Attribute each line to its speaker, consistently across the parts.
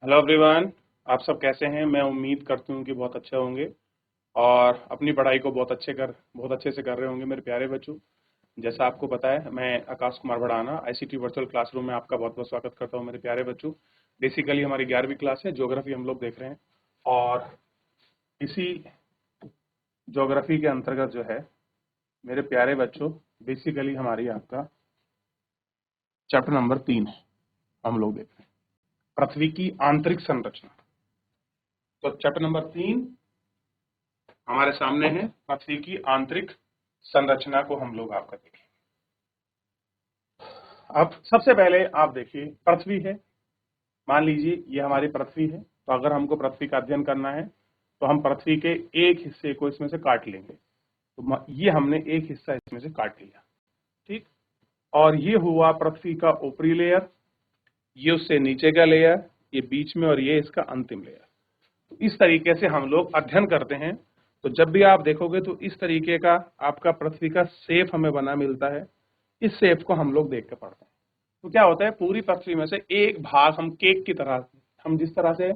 Speaker 1: Hello everyone. आप सब कैसे हैं? मैं उम्मीद करती हूँ कि बहुत अच्छे होंगे और अपनी पढ़ाई को बहुत अच्छे से कर रहे होंगे मेरे प्यारे बच्चों। जैसा आपको पता है, मैं Akash Kumar Bhadana ICT virtual classroom में आपका बहुत बहुत स्वागत करता हूँ मेरे प्यारे बच्चों। बेसिकली हमारी 11वीं क्लास है, ज्योग्राफी हम लोग देख रहे हैं और इसी ज्योग्राफी के अंतर्गत जो है मेरे प्यारे बच्चों, बेसिकली हमारी आपका चैप्टर नंबर 3 है, हम लोग देख रहे हैं पृथ्वी की आंतरिक संरचना। तो चैप्टर नंबर 3 हमारे सामने है, पृथ्वी की आंतरिक संरचना को हम लोग आपका देखें। अब सबसे पहले आप देखिए, पृथ्वी है, मान लीजिए ये हमारी पृथ्वी है। तो अगर हमको पृथ्वी का अध्ययन करना है तो हम पृथ्वी के एक हिस्से को इसमें से काट लेंगे। तो ये हमने एक हिस्सा इसमें से काट लिया, ठीक। और ये हुआ पृथ्वी का ऊपरी लेयर, ये उससे नीचे का लेयर, ये बीच में, और ये इसका अंतिम लेयर। तो इस तरीके से हम लोग अध्ययन करते हैं। तो जब भी आप देखोगे तो इस तरीके का आपका पृथ्वी का शेप हमें बना मिलता है। इस शेप को हम लोग देख के पढ़ते हैं। तो क्या होता है, पूरी पृथ्वी में से एक भाग हम केक की तरह, हम जिस तरह से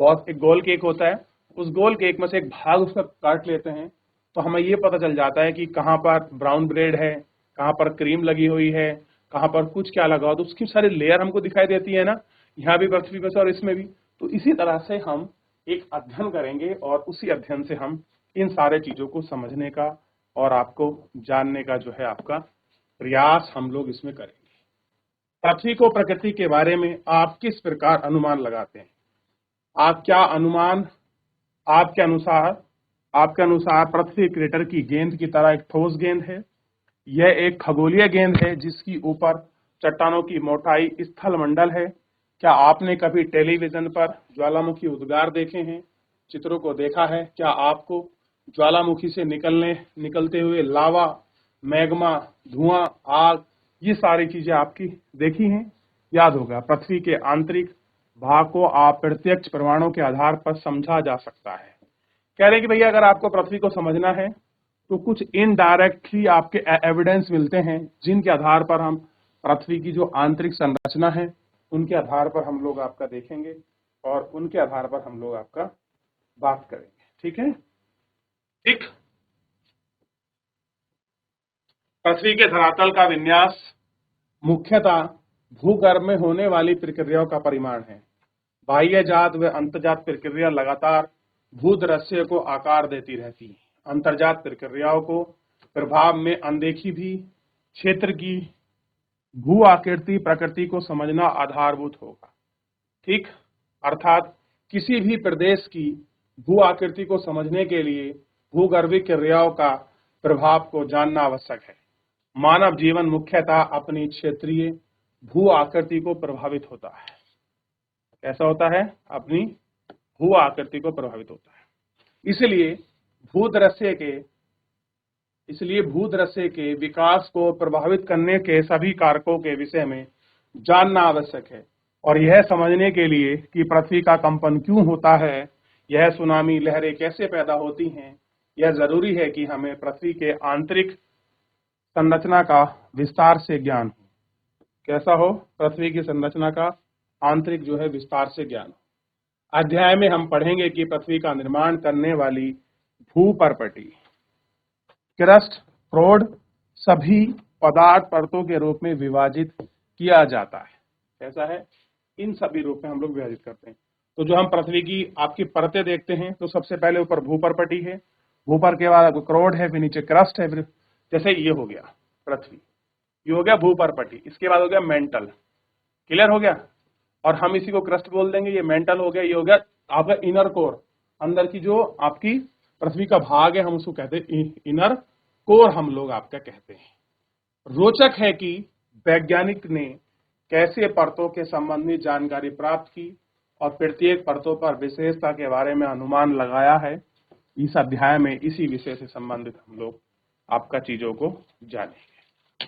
Speaker 1: बहुत एक गोल केक होता है, उस गोल केक में से एक भाग उसका काट लेते हैं, तो हमें ये पता चल जाता है कि कहाँ पर ब्राउन ब्रेड है, कहाँ पर क्रीम लगी हुई है, कहाँ पर कुछ क्या लगा हो। तो उसकी सारी लेयर हमको दिखाई देती है ना, यहाँ भी पृथ्वी पर और इसमें भी। तो इसी तरह से हम एक अध्ययन करेंगे और उसी अध्ययन से हम इन सारे चीजों को समझने का और आपको जानने का जो है आपका प्रयास हम लोग इसमें करेंगे। पृथ्वी को प्रकृति के बारे में आप किस प्रकार अनुमान लगाते हैं? आप क्या अनुमान, आपके अनुसार पृथ्वी क्रेटर की गेंद की तरह एक ठोस गेंद है? यह एक खगोलीय गेंद है जिसकी ऊपर चट्टानों की मोटाई स्थल मंडल है? क्या आपने कभी टेलीविजन पर ज्वालामुखी उद्गार देखे हैं, चित्रों को देखा है? क्या आपको ज्वालामुखी से निकलते हुए लावा, मैग्मा, धुआं, आग, ये सारी चीजें आपकी देखी हैं? याद होगा, पृथ्वी के आंतरिक भाग को आप प्रत्यक्ष प्रमाणों के आधार पर समझा जा सकता है। कह रहे हैं कि भैया अगर आपको पृथ्वी को समझना है तो कुछ इनडायरेक्टली आपके एविडेंस मिलते हैं, जिनके आधार पर हम पृथ्वी की जो आंतरिक संरचना है उनके आधार पर हम लोग आपका देखेंगे और उनके आधार पर हम लोग आपका बात करेंगे। ठीक है, ठीक। पृथ्वी के धरातल का विन्यास मुख्यतः भूगर्भ में होने वाली प्रक्रियाओं का परिमाण है। बाह्य जात व अंतर्जात प्रक्रिया लगातार भूदृश्य को आकार देती रहती है। अंतर्जात प्रक्रियाओं को प्रभाव में अनदेखी भी क्षेत्र की भू आकृति प्रकृति को समझना आधारभूत होगा। ठीक, अर्थात किसी भी प्रदेश की भू आकृति को समझने के लिए भूगर्भीय क्रियाओं का प्रभाव को जानना आवश्यक है। मानव जीवन मुख्यतः अपनी क्षेत्रीय भू आकृति को प्रभावित होता है। कैसा होता है? अपनी भू आकृति को प्रभावित होता है। इसलिए भूदृश्य के विकास को प्रभावित करने के सभी कारकों के विषय में जानना आवश्यक है। और यह समझने के लिए कि पृथ्वी का कंपन क्यों होता है, यह सुनामी लहरें कैसे पैदा होती हैं, यह जरूरी है कि हमें पृथ्वी के आंतरिक संरचना का विस्तार से ज्ञान हो। कैसा हो? पृथ्वी की संरचना का आंतरिक जो है विस्तार से ज्ञान हो। अध्याय में हम पढ़ेंगे कि पृथ्वी का निर्माण करने वाली भूपर्पटी, क्रस्ट, फ्रोड सभी पदार्थ परतों के रूप में विभाजित किया जाता है। कैसा है? इन सभी रूप में हम लोग विभाजित करते हैं। तो जो हम पृथ्वी की आपकी परतें देखते हैं, तो सबसे पहले ऊपर भूपर्पटी है, भूपर के बाद क्रोड है, फिर नीचे क्रस्ट है, फिर जैसे ये हो गया पृथ्वी, ये हो गया भूपर्पटी, इसके बाद हो गया मेंटल। क्लियर हो गया? और हम इसी को क्रस्ट बोल देंगे, ये मेंटल हो गया, ये हो गया आपका इनर कोर, अंदर की जो आपकी पृथ्वी का भाग है हम उसको कहते हैं इनर कोर, हम लोग आपका कहते हैं। रोचक है कि वैज्ञानिक ने कैसे परतों के संबंधी जानकारी प्राप्त की और प्रत्येक परतों पर विशेषता के बारे में अनुमान लगाया है। इस अध्याय में इसी विषय से संबंधित हम लोग आपका चीजों को जानेंगे।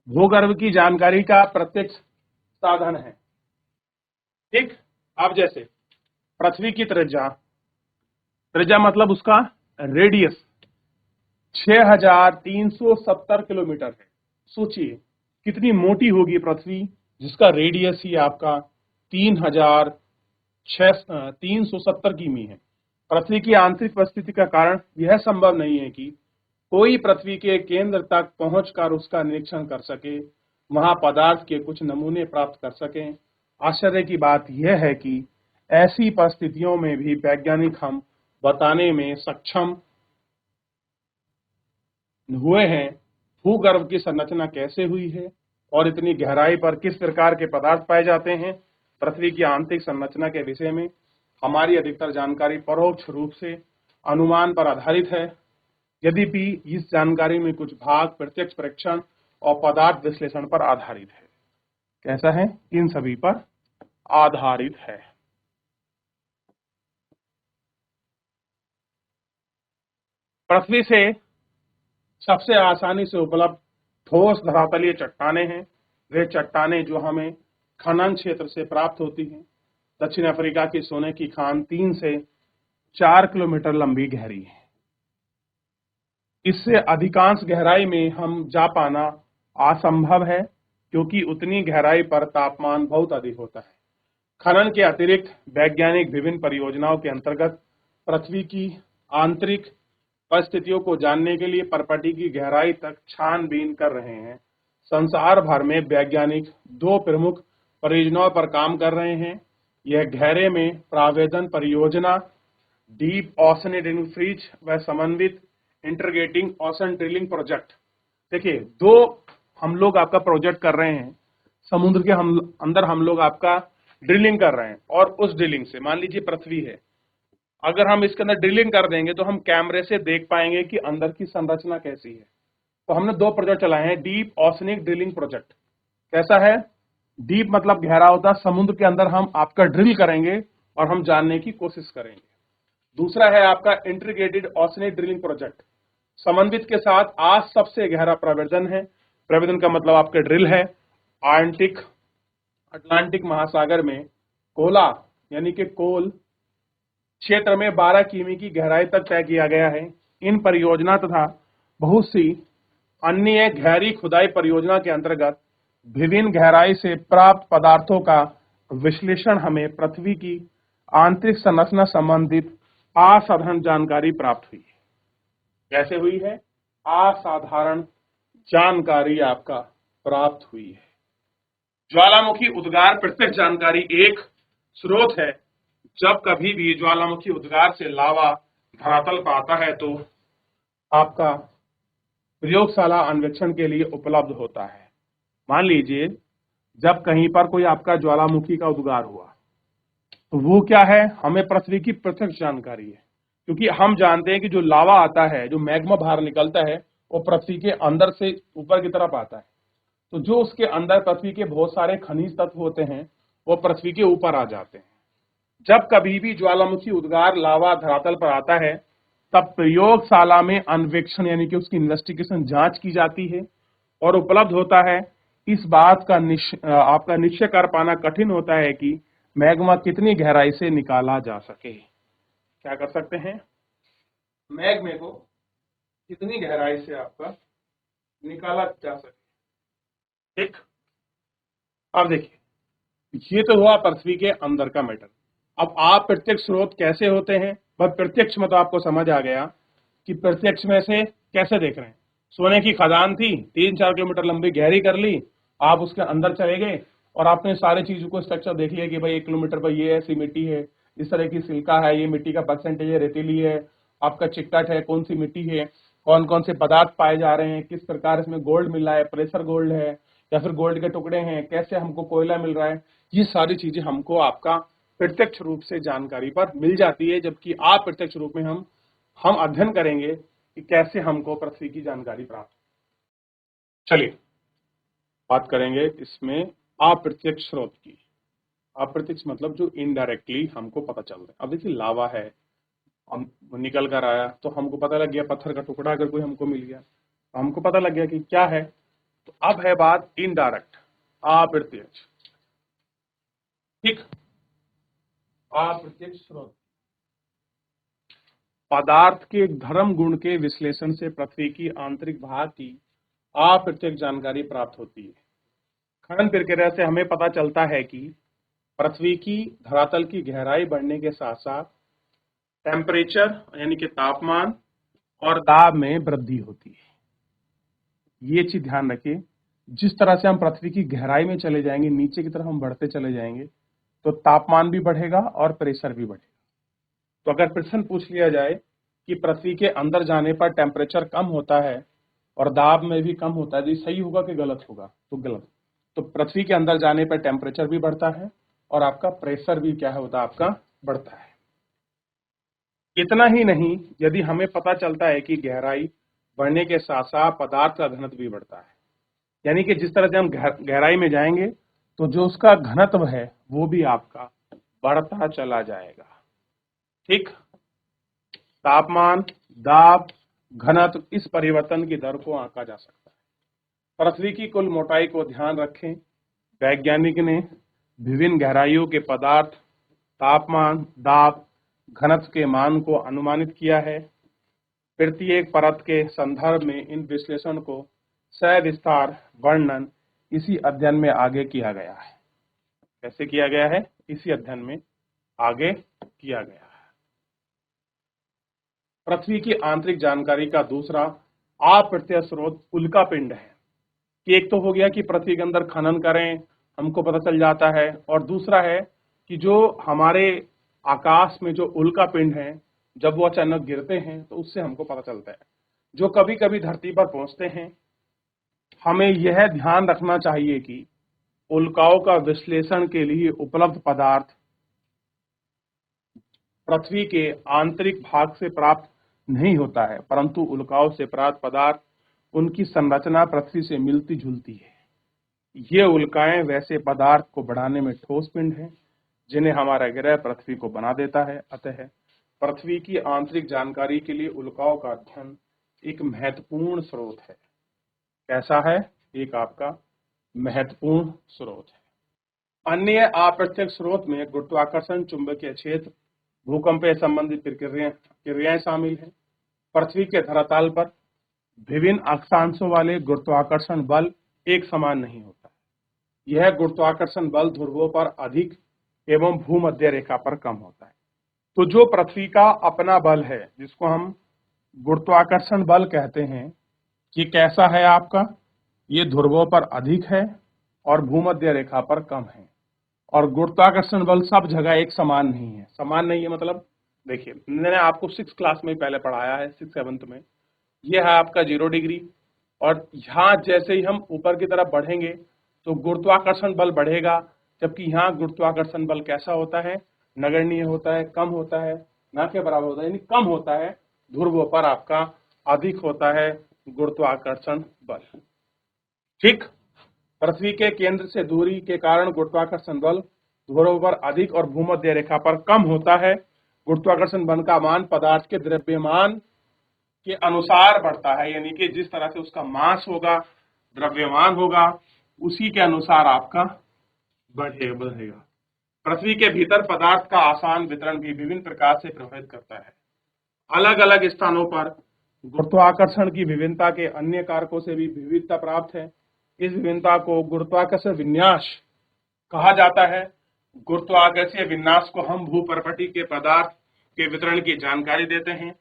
Speaker 1: भूगर्भ की जानकारी का प्रत्यक्ष साधन है। ठीक, अब जैसे पृथ्वी की त्रिज्या मतलब उसका रेडियस 6370 किलोमीटर है। सोचिए कितनी मोटी होगी पृथ्वी जिसका रेडियस ही आपका 3,370 किमी है। पृथ्वी की आंतरिक परिस्थिति का कारण यह संभव नहीं है कि कोई पृथ्वी के केंद्र तक पहुंचकर उसका निरीक्षण कर सके, वहां पदार्थ के कुछ नमूने प्राप्त कर सकें। आश्चर्य की बात यह है कि ऐसी परिस्थितियों में भी वैज्ञानिक हम बताने में सक्षम हुए हैं भूगर्भ की संरचना कैसे हुई है और इतनी गहराई पर किस प्रकार के पदार्थ पाए जाते हैं। पृथ्वी की आंतरिक संरचना के विषय में हमारी अधिकतर जानकारी परोक्ष रूप से अनुमान पर आधारित है, यद्यपि इस जानकारी में कुछ भाग प्रत्यक्ष परीक्षण और पदार्थ विश्लेषण पर आधारित है। कैसा है? इन सभी पर आधारित है। पृथ्वी से सबसे आसानी से उपलब्ध ठोस धरातलीय चट्टानें हैं। वे चट्टानें जो हमें खनन क्षेत्र से प्राप्त होती हैं। दक्षिण अफ्रीका की सोने की खान 3 से 4 किलोमीटर लंबी गहरी है। इससे अधिकांश गहराई में हम जा पाना असंभव है, क्योंकि उतनी गहराई पर तापमान बहुत अधिक होता है। खनन के अतिरिक्त वैज्ञानिक विभिन्न परियोजनाओं के अंतर्गत पृथ्वी की आंतरिक परिस्थितियों को जानने के लिए परपटी की गहराई तक छानबीन कर रहे हैं। संसार भर में वैज्ञानिक 2 प्रमुख परियोजनाओं पर काम कर रहे हैं। यह गहरे में प्रावेदन परियोजना डीप ओशन ड्रिलिंग फ्रीज व समन्वित इंटीग्रेटिंग ओशन ड्रिलिंग प्रोजेक्ट। देखिए, 2 हम लोग आपका प्रोजेक्ट कर रहे हैं। समुद्र के अंदर हम लोग आपका ड्रिलिंग कर रहे हैं, और उस ड्रिलिंग से मान लीजिए पृथ्वी है, अगर हम इसके अंदर ड्रिलिंग कर देंगे तो हम कैमरे से देख पाएंगे कि अंदर की संरचना कैसी है। तो हमने 2 प्रोजेक्ट चलाए हैं। डीप ओशनिक ड्रिलिंग प्रोजेक्ट कैसा है? डीप मतलब गहरा होता है, समुद्र के अंदर हम आपका ड्रिल करेंगे और हम जानने की कोशिश करेंगे। दूसरा है आपका इंटीग्रेटेड ओशनिक ड्रिलिंग प्रोजेक्ट, समन्वित के साथ आज सबसे गहरा प्रवेदन है। प्रवेदन का मतलब आपका ड्रिल है। अटलांटिक महासागर में कोला यानी कि कोल क्षेत्र में 12 किमी की गहराई तक तय किया गया है। इन परियोजना तथा बहुत सी अन्य गहरी खुदाई परियोजना के अंतर्गत विभिन्न गहराई से प्राप्त पदार्थों का विश्लेषण हमें पृथ्वी की आंतरिक संरचना संबंधित असाधारण जानकारी प्राप्त हुई है। कैसे हुई है? असाधारण जानकारी आपका प्राप्त हुई है। ज्वालामुखी उद्गार प्रत्यक्ष जानकारी एक स्रोत है। जब कभी भी ज्वालामुखी उद्गार से लावा धरातल पर आता है तो आपका प्रयोगशाला अन्वेषण के लिए उपलब्ध होता है। मान लीजिए जब कहीं पर कोई आपका ज्वालामुखी का उद्गार हुआ तो वो क्या है? हमें पृथ्वी की प्रत्यक्ष जानकारी है, क्योंकि हम जानते हैं कि जो लावा आता है, जो मैग्मा बाहर निकलता है, वो पृथ्वी के अंदर से ऊपर की तरफ आता है। तो जो उसके अंदर पृथ्वी के बहुत सारे खनिज तत्व होते हैं वो पृथ्वी के ऊपर आ जाते हैं। जब कभी भी ज्वालामुखी उद्गार लावा धरातल पर आता है तब प्रयोगशाला में अन्वेषण यानी कि उसकी इन्वेस्टिगेशन जांच की जाती है और उपलब्ध होता है। इस बात का आपका निश्चय कर पाना कठिन होता है कि मैग्मा कितनी गहराई से निकाला जा सके। क्या कर सकते हैं? मैग्मा को कितनी गहराई से आपका निकाला जा सके। ठीक, अब देखिए, ये तो हुआ पृथ्वी के अंदर का मैटर। अब आप प्रत्यक्ष स्रोत कैसे होते हैं? वह प्रत्यक्ष में तो आपको समझ आ गया कि प्रत्यक्ष में से कैसे देख रहे हैं। सोने की खदान थी, 3-4 किलोमीटर लंबी गहरी कर ली, आप उसके अंदर चले गए और आपने सारी चीजों को स्ट्रक्चर देख लिया कि भाई 1 किलोमीटर पर ये ऐसी मिट्टी है, इस तरह की सिल्का है, ये मिट्टी का परसेंटेज है, रेतीली है, आपका चिकट है, कौन सी मिट्टी है, कौन कौन से पदार्थ पाए जा रहे हैं, किस प्रकार इसमें गोल्ड मिल रहा है, प्रेशर गोल्ड है या फिर गोल्ड के टुकड़े हैं, कैसे हमको कोयला मिल रहा है। ये सारी चीजें हमको आपका प्रत्यक्ष रूप से जानकारी पर मिल जाती है, जबकि अप्रत्यक्ष रूप में हम अध्ययन करेंगे कि कैसे हमको पृथ्वी की जानकारी प्राप्त। चलिए बात करेंगे इसमें अप्रत्यक्ष स्रोत की। अप्रत्यक्ष मतलब जो इनडायरेक्टली हमको पता चल रहा है। अब देखिए, लावा है, हम निकल कर आया तो हमको पता लग गया, पत्थर का टुकड़ा अगर कोई हमको मिल गया तो हमको पता लग गया कि क्या है। तो अब है बात इनडायरेक्ट, अप्रत्यक्ष। ठीक, अप्रत्यक्ष स्रोत पदार्थ के धर्म गुण के विश्लेषण से पृथ्वी की आंतरिक भाग की अप्रत्यक्ष जानकारी प्राप्त होती है। खनन प्रक्रिया से हमें पता चलता है कि पृथ्वी की धरातल की गहराई बढ़ने के साथ साथ टेम्परेचर यानी कि तापमान और दाब में वृद्धि होती है। ये चीज ध्यान रखिए, जिस तरह से हम पृथ्वी की गहराई में चले जाएंगे, नीचे की तरफ हम बढ़ते चले जाएंगे, तो तापमान भी बढ़ेगा और प्रेशर भी बढ़ेगा। तो अगर प्रश्न पूछ लिया जाए कि पृथ्वी के अंदर जाने पर टेम्परेचर कम होता है और दाब में भी कम होता है, तो ये सही होगा कि गलत होगा? तो गलत। तो पृथ्वी के अंदर जाने पर टेम्परेचर भी बढ़ता है और आपका प्रेशर भी क्या होता है, आपका बढ़ता है। इतना ही नहीं, यदि हमें पता चलता है कि गहराई बढ़ने के साथ साथ पदार्थ का घनत्व भी बढ़ता है, यानी कि जिस तरह से हम गहराई में जाएंगे तो जो उसका घनत्व है वो भी आपका बढ़ता चला जाएगा। ठीक, तापमान, दाब, घनत्व, इस परिवर्तन की दर को आंका जा सकता है। पृथ्वी की कुल मोटाई को ध्यान रखें, वैज्ञानिक ने विभिन्न गहराइयों के पदार्थ, तापमान, दाब, घनत्व के मान को अनुमानित किया है। प्रत्येक परत के संदर्भ में इन विश्लेषण को सविस्तार वर्णन इसी अध्ययन में आगे किया गया है। कैसे किया गया है? इसी अध्ययन में आगे किया गया है। पृथ्वी की आंतरिक जानकारी का दूसरा अप्रत्यक्ष स्रोत उल्का पिंड है। कि एक तो हो गया कि पृथ्वी के अंदर खनन करें, हमको पता चल जाता है, और दूसरा है कि जो हमारे आकाश में जो उल्का पिंड है, जब वो अचानक गिरते हैं तो उससे हमको पता चलता है। जो कभी कभी धरती पर पहुंचते हैं, हमें यह ध्यान रखना चाहिए कि उल्काओं का विश्लेषण के लिए उपलब्ध पदार्थ पृथ्वी के आंतरिक भाग से प्राप्त नहीं होता है, परंतु उल्काओं से प्राप्त पदार्थ, उनकी संरचना पृथ्वी से मिलती जुलती है। ये उल्काएं वैसे पदार्थ को बढ़ाने में ठोस पिंड हैं जिन्हें हमारा ग्रह पृथ्वी को बना देता है। अतः पृथ्वी की आंतरिक जानकारी के लिए उल्काओं का अध्ययन एक महत्वपूर्ण स्रोत है। कैसा है? एक आपका महत्वपूर्ण स्रोत है। अन्य अप्रत्यक्ष स्रोत में गुरुत्वाकर्षण, चुंबकीय क्षेत्र, भूकंप संबंधित क्रियाएं शामिल हैं। पृथ्वी के धरातल पर विभिन्न अक्षांशों वाले गुरुत्वाकर्षण बल एक समान नहीं होता। यह गुरुत्वाकर्षण बल ध्रुवों पर अधिक एवं भूमध्य रेखा पर कम होता है। तो जो पृथ्वी का अपना बल है, जिसको हम गुरुत्वाकर्षण बल कहते हैं, ये कैसा है आपका? ये ध्रुवों पर अधिक है और भूमध्य रेखा पर कम है। और गुरुत्वाकर्षण बल सब जगह एक समान नहीं है। समान नहीं है मतलब, देखिए मैंने आपको 6 क्लास में पहले पढ़ाया है, 6-7 में। यह है आपका 0 डिग्री, और यहाँ जैसे ही हम ऊपर की तरफ बढ़ेंगे तो गुरुत्वाकर्षण बल बढ़ेगा, जबकि यहाँ गुरुत्वाकर्षण बल कैसा होता है? नगण्य होता है, कम होता है, ना के बराबर होता है, यानी कम होता है। ध्रुवों पर आपका अधिक होता है गुरुत्वाकर्षण बल। ठीक, पृथ्वी के केंद्र से दूरी के कारण गुरुत्वाकर्षण बल ध्रुवों पर अधिक और भूमध्य रेखा पर कम होता है। गुरुत्वाकर्षण बल का मान पदार्थ के द्रव्यमान के अनुसार बढ़ता है, यानी कि जिस तरह से उसका मास होगा, द्रव्यमान होगा, उसी के अनुसार आपका बढ़ेगा। पृथ्वी के भीतर पदार्थ का आसान वितरण भी विभिन्न प्रकार से प्रभावित करता है। अलग अलग स्थानों पर गुरुत्वाकर्षण की विभिन्नता के अन्य कारकों से भी विविधता प्राप्त है। इस विभिन्नता को गुरुत्वाकर्षण विन्यास कहा जाता है। गुरुत्वाकर्षीय विन्यास को हम भूपर्पटी के पदार्थ के वितरण की जानकारी देते हैं।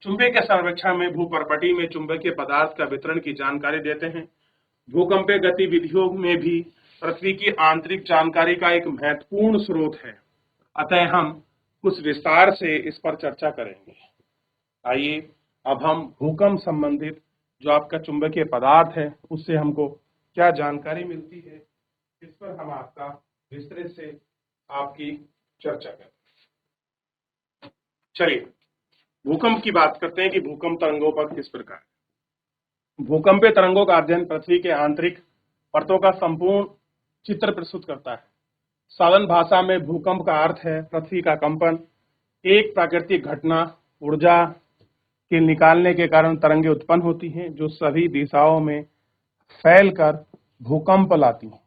Speaker 1: चुंबकीय सर्वेक्षण में भूपर्पटी में चुंबकीय पदार्थ का वितरण की जानकारी देते हैं। भूकंपीय गतिविधियों में भी पृथ्वी की आंतरिक जानकारी का एक महत्वपूर्ण स्रोत है। अतः हम कुछ विस्तार से इस पर चर्चा करेंगे। आइए अब हम भूकंप संबंधित जो आपका चुंबकीय पदार्थ है, उससे हमको क्या जानकारी मिलती है, इस पर हम आपका विस्तृत से आपकी चर्चा करें। चलिए भूकंप की बात करते हैं कि भूकंप तरंगों पर किस प्रकार। भूकंपीय तरंगों का अध्ययन पृथ्वी के आंतरिक परतों का संपूर्ण चित्र प्रस्तुत करता है। साधारण भाषा में भूकंप का अर्थ है पृथ्वी का कंपन। एक प्राकृतिक घटना, ऊर्जा के निकालने के कारण तरंगें उत्पन्न होती हैं जो सभी दिशाओं में फैलकर भूकंप लाती हैं।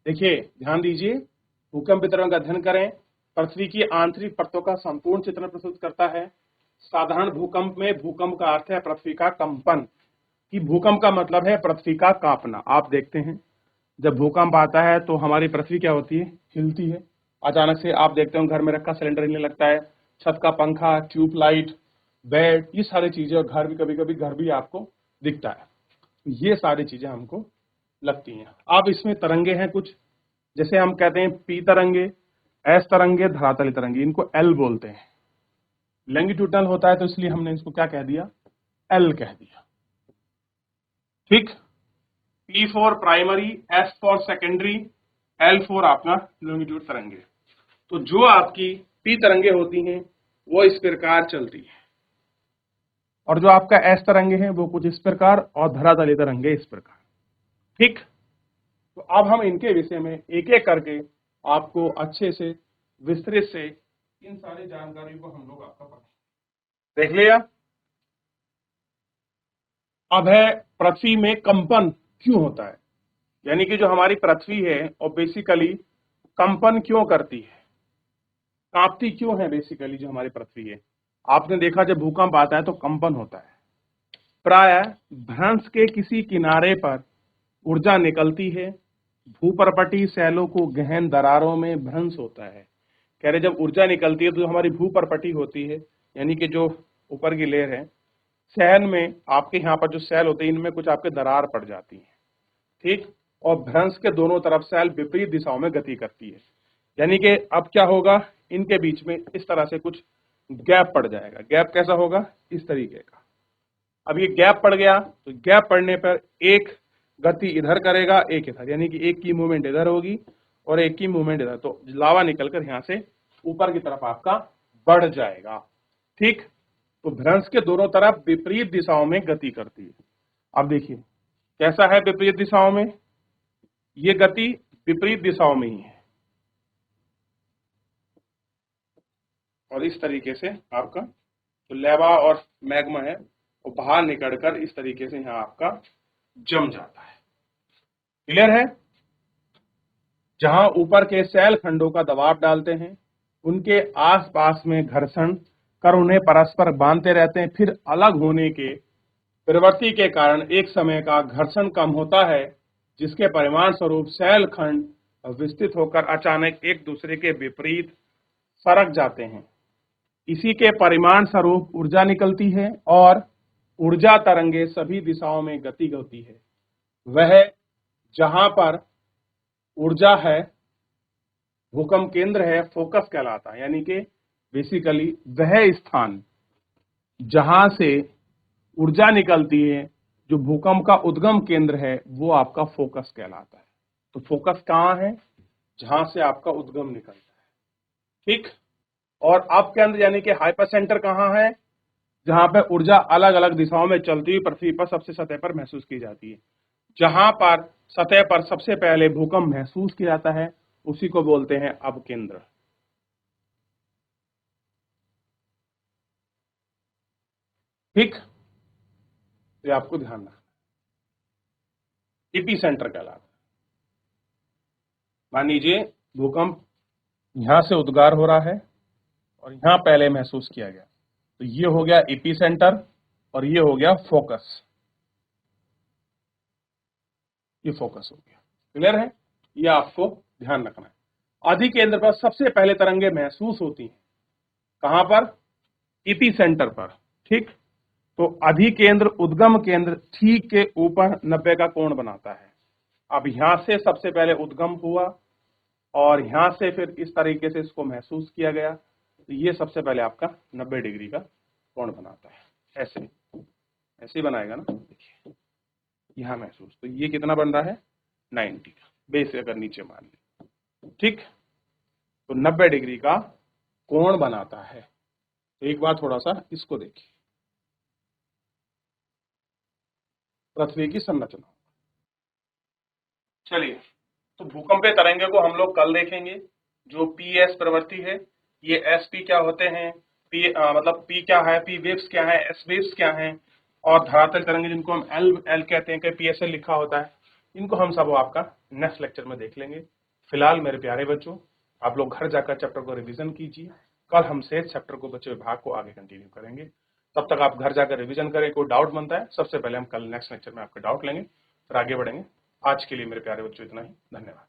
Speaker 1: देखिए ध्यान दीजिए, भूकंपीय तरंग का अध्ययन करें, पृथ्वी की आंतरिक परतों का संपूर्ण चित्र प्रस्तुत करता है। साधारण भूकंप में भूकंप का अर्थ है पृथ्वी का कंपन, कि भूकंप का मतलब है पृथ्वी का कांपना। आप देखते हैं जब भूकंप आता है तो हमारी पृथ्वी क्या होती है, हिलती है। अचानक से आप देखते हो घर में रखा सिलेंडर हिलने लगता है, छत का पंखा, ट्यूबलाइट, बेड, ये सारी चीजें, और घर भी, कभी कभी घर भी आपको दिखता है। ये सारी चीजें हमको लगती हैं। अब इसमें तरंगे हैं कुछ, जैसे हम कहते हैं पी तरंगे, एस तरंगे, धरातली तरंगे, इनको एल बोलते हैं। लैंगिट्यूडनल होता है तो इसलिए हमने इसको क्या कह दिया, एल कह दिया। ठीक, P for primary, S for secondary, L for आपका लॉन्गिट्यूड तरंगे। तो जो आपकी पी तरंगे होती हैं वो इस प्रकार चलती है, और जो आपका एस तरंगे हैं वो कुछ इस प्रकार, और धरातली तरंगे इस प्रकार। ठीक, तो अब हम इनके विषय में एक एक करके आपको अच्छे से विस्तृत से इन सारी जानकारियों को हम लोग आपका पढ़ेंगे। देख लिया। अब है पृथ्वी में कंपन क्यों होता है, यानी कि जो हमारी पृथ्वी है और बेसिकली कंपन क्यों करती है, कांपती क्यों है बेसिकली जो हमारी पृथ्वी है। आपने देखा जब भूकंप आता है तो कंपन होता है। प्राय भ्रंश के किसी किनारे पर ऊर्जा निकलती है, भूपर्पटी शैलों को गहन दरारों में भ्रंश होता है। कह रहे जब ऊर्जा निकलती है तो जो हमारी भूपर्पटी होती है, यानी कि जो ऊपर की लेयर है, शैल में आपके यहाँ पर जो शैल होते हैं इनमें कुछ आपके दरार पड़ जाती है। ठीक, और भ्रंश के दोनों तरफ शैल विपरीत दिशाओं में गति करती है, यानी कि अब क्या होगा, इनके बीच में इस तरह से कुछ गैप पड़ जाएगा। गैप कैसा होगा, इस तरीके का। अब ये गैप पड़ गया तो गैप पड़ने पर एक गति इधर करेगा, एक इधर, यानी कि एक की मूवमेंट इधर होगी और एक की मूवमेंट इधर, तो लावा निकलकर यहां से ऊपर की तरफ आपका बढ़ जाएगा। ठीक, तो भ्रंश के दोनों तरफ विपरीत दिशाओं में गति करती है। अब देखिए कैसा है विपरीत दिशाओं में, ये गति विपरीत दिशाओं में ही है, और इस तरीके से आपका जो लेवा और मैग्मा है वो बाहर निकलकर इस तरीके से यहाँ आपका जम जाता है। क्लियर है। जहां ऊपर के शैल खंडों का दबाव डालते हैं उनके आसपास में घर्षण कर उन्हें परस्पर बांधते रहते हैं, फिर अलग होने के प्रवृत्ति के कारण एक समय का घर्षण कम होता है, जिसके परिणाम स्वरूप शैल खंड विस्तृत होकर अचानक एक दूसरे के विपरीत सरक जाते हैं। इसी के परिमाण स्वरूप ऊर्जा निकलती है और ऊर्जा तरंगे सभी दिशाओं में गति होती है। वह जहां पर ऊर्जा है, भूकंप केंद्र है, फोकस कहलाता है, यानी कि बेसिकली वह स्थान जहां से ऊर्जा निकलती है, जो भूकंप का उद्गम केंद्र है, वो आपका फोकस कहलाता है। तो फोकस कहां है, जहां से आपका उद्गम निकलता है। ठीक, और अब केंद्र यानी कि हाइपर सेंटर कहां है, जहां पर ऊर्जा अलग अलग दिशाओं में चलती हुई पृथ्वी पर सबसे सतह पर महसूस की जाती है। जहां पर सतह पर सबसे पहले भूकंप महसूस किया जाता है उसी को बोलते हैं अपकेंद्र। ठीक, ये आपको ध्यान रखना। एपी सेंटर कहलाता है। मान लीजिए भूकंप यहां से उद्गार हो रहा है और यहां पहले महसूस किया गया, तो ये हो गया एपी सेंटर और ये हो गया फोकस। ये फोकस हो गया। क्लियर है, ये आपको ध्यान रखना है। अधिकेंद्र पर सबसे पहले तरंगे महसूस होती हैं, कहां पर, एपी सेंटर पर। ठीक, तो अधिकेंद्र उद्गम केंद्र ठीक के ऊपर 90 का कोण बनाता है। अब यहां से सबसे पहले उद्गम हुआ और यहां से फिर इस तरीके से इसको महसूस किया गया, तो ये सबसे पहले आपका 90 डिग्री का कोण बनाता है। ऐसे ऐसे बनाएगा ना, देखिए यहां महसूस, तो ये कितना बन रहा है, 90 का बेस अगर नीचे मान लिया। ठीक, तो 90 डिग्री का कोण बनाता है। तो एक बार थोड़ा सा इसको देखिए, पृथ्वी की संरचना। चलिए, तो भूकंपीय तरंगे को हम लोग कल देखेंगे। जो पी एस प्रवृत्ति है, ये एस पी क्या होते हैं, पी मतलब पी क्या है, पी वेव्स क्या है, एस वेव्स क्या है, और धरातल तरंगे जिनको हम एल एल कहते हैं, पी एस एल लिखा होता है, इनको हम सब आपका नेक्स्ट लेक्चर में देख लेंगे। फिलहाल मेरे प्यारे बच्चों, आप लोग घर जाकर चैप्टर को रिवीजन कीजिए। कल हम शेष चैप्टर को बच्चे विभाग को आगे कंटिन्यू करेंगे। तब तक आप घर जाकर रिवीजन करें। कोई डाउट बनता है सबसे पहले हम कल नेक्स्ट लेक्चर में आपके डाउट लेंगे, फिर आगे बढ़ेंगे। आज के लिए मेरे प्यारे बच्चों इतना ही। धन्यवाद।